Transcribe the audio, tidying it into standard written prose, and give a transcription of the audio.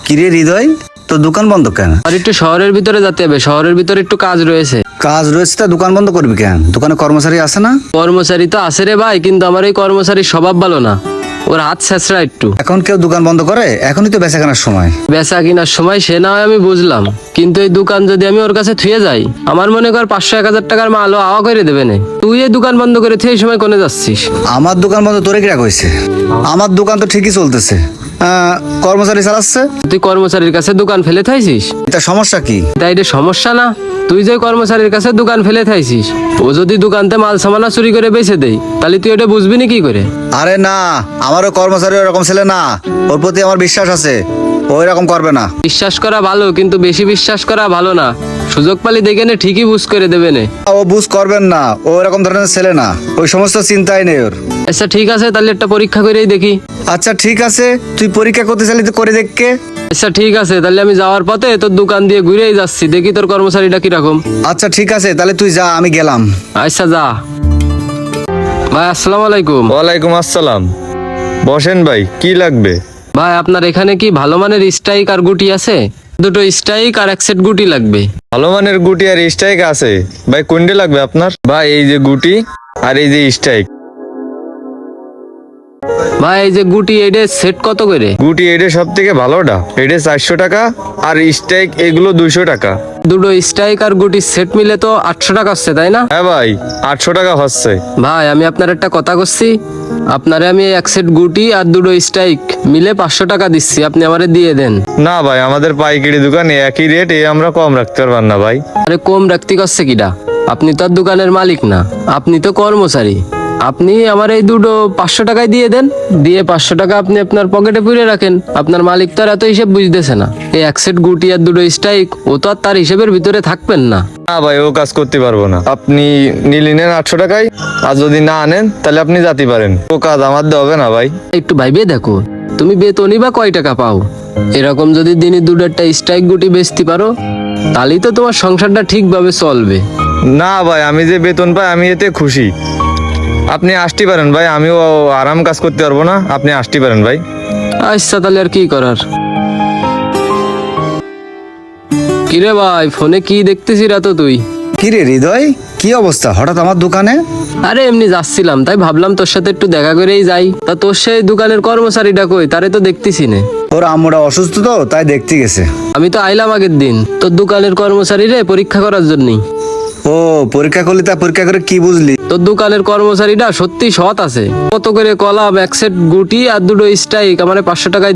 কিরে হৃদয়, তোর দোকান বন্ধ কেন? আর একটু শহরের ভিতরে যেতে হবে, শহরের ভিতরে একটু কাজ রয়েছে। কাজ রয়েছে তা দোকান বন্ধ করবি কেন? দোকানে কর্মচারী আছে না? কর্মচারী তো আছে রে ভাই, কিন্তু আমার এই কর্মচারীর স্বভাব ভালো না, ওর হাত ছেঁচড়া একটু। এখন কেউ দোকান বন্ধ করে? এখনই তো বেচা কেনার সময়। বেচা কিনার সময় সে না হয় আমি বুঝলাম, কিন্তু এই দোকান যদি আমি ওর কাছে থুয়ে যাই, আমার মনে কর 500-1000 টাকার মালও আওয়া করে দেবে না। তুই এই দোকান বন্ধ করে থুয়ে এই সময় কোনে যাচ্ছিস? আমার দোকান বন্ধ তোরে কিরা কইছে? আমার দোকান তো ঠিকই চলতেছে। কর্মচারী চালাচ্ছে। তুই কর্মচারীর কাছে দোকান ফেলে থাইছিস, এটা সমস্যা কি? তাই এটা সমস্যা না? তুই যে কর্মচারীর কাছে দোকান ফেলে থাইছিস, ও যদি দোকানতে মাল সামানা চুরি করে বেচে দেয়, তাহলে তুই এটা বুঝবি না কি করে? আরে না, আমারও কর্মচারী ওরকম ছেলে না, ওর প্রতি আমার বিশ্বাস আছে, ও এরকম করবে না। বিশ্বাস করা ভালো, কিন্তু বেশি বিশ্বাস করা ভালো না। সুযোগ পালি দেখে নে, ঠিকই বুঝ করে দেবে নে। ও বুঝ করবেন না, ও এরকম ধরনের ছেলে না, ওই সমস্ত চিন্তাই নেই ওর। আচ্ছা ঠিক আছে, তাহলে একটা পরীক্ষা করেই দেখি। আচ্ছা ঠিক আছে, তুই পরীক্ষা করতে চাইলি তো করে দেখকে। আচ্ছা ঠিক আছে, তাহলে আমি যাওয়ার পথে তোর দোকান দিয়ে ঘুরেই যাচ্ছি, দেখি তোর কর্মচারীটা কিরকম। আচ্ছা ঠিক আছে, তাহলে তুই যা, আমি গেলাম। আচ্ছা যা। ভাই আসসালামু আলাইকুম। ওয়ালাইকুম আসসালাম। বসেন ভাই, কি লাগবে? ভাই আপনার এখানে কি ভালো মানের স্ট্রাইক আর গুটি আছে? দুটো স্ট্রাইক আর এক সেট গুটি লাগবে। ভালো মানের গুটি আর স্ট্রাইক আছে ভাই, কোনটা লাগবে আপনার? ভাই এই যে গুটি আর এই যে স্ট্রাইক। ভাই এই যে গুটি, এটা সেট কত করে? গুটি এটা সব থেকে ভালোটা, এটা 400 টাকা, আর স্ট্রাইক এগুলো 200 টাকা। দুটো স্ট্রাইক আর গুটি সেট মিলে তো 800 টাকা হচ্ছে, তাই না? হ্যাঁ ভাই, 800 টাকা হচ্ছে। ভাই আমি আপনার একটা কথা করছি, আপনারে আমি এক সেট গুটি আর দুটো স্ট্রাইক মিলে 500 টাকা দিচ্ছি, আপনি আমারে দিয়ে দেন। না ভাই, আমাদের পাইকারি দোকানে একই রেট, আমরা কম রাখতে পারবেন না ভাই। আরে কম রাখতে করছে কিডা? আপনি তো আর দোকানের মালিক না, আপনি তো কর্মচারী। আপনি আমার এই দুটো 500 টাকায় দিয়ে দেন, দিয়ে 500 টাকা আপনি আপনার পকেটে পুরে রাখেন। আপনার মালিক তো আর এত হিসেব বুঝতেছে না। এই এক সেট গুটি আর দুটো স্ট্রাইক, ও তো আর তার হিসেবের ভিতরে থাকবেন না। না ভাই, ও কাজ করতে পারবো না। আপনি নিলে নেন 800 টাকায়, আর যদি না আনেন তাহলে আপনি যেতে পারেন, ও কাজ আমার দিয়ে হবে না ভাই। একটু ভাইবে দেখো, তুমি বেতনই বা কয় টাকা পাও? এরকম যদি দিনে দুটো একটা স্ট্রাইক গুটি বেচতে পারো, তাহলেই তো তোমার সংসারটা ঠিকভাবে চলবে। না ভাই, আমি যে বেতন পাই আমি এতে খুশি। আপনি আসতে পারেন ভাই, আমিও আরাম কাজ করতে পারবো না, আপনি আসতে পারেন ভাই। আচ্ছা তাহলে আর কি করার। কিরে ভাই, ফোনে কি দেখতেছি রাতো তুই? কিরে হৃদয়, কি অবস্থা হঠাৎ আমার দোকানে? আরে এমনি যাচ্ছিলাম, তাই ভাবলাম তোর সাথে একটু দেখা করেই যাই। তা তোর সেই দোকানের কর্মচারীটা কই? তারে তো দেখতেছি না। ওর আম্মুটা অসুস্থ তো, তাই দেখতে গেছে। আমি তো আইলাম আগের দিন তোর দোকানের কর্মচারী রে পরীক্ষা করার জন্যই। ও পরীক্ষা করলি, তা পরীক্ষা করে কি বুঝলি? তোর দোকানের কর্মচারীটা সত্যি সৎ আছে। কত করে কলাম, এক সেট গুটি আর দুটো স্ট্রাইক, আমার 500 টাকায়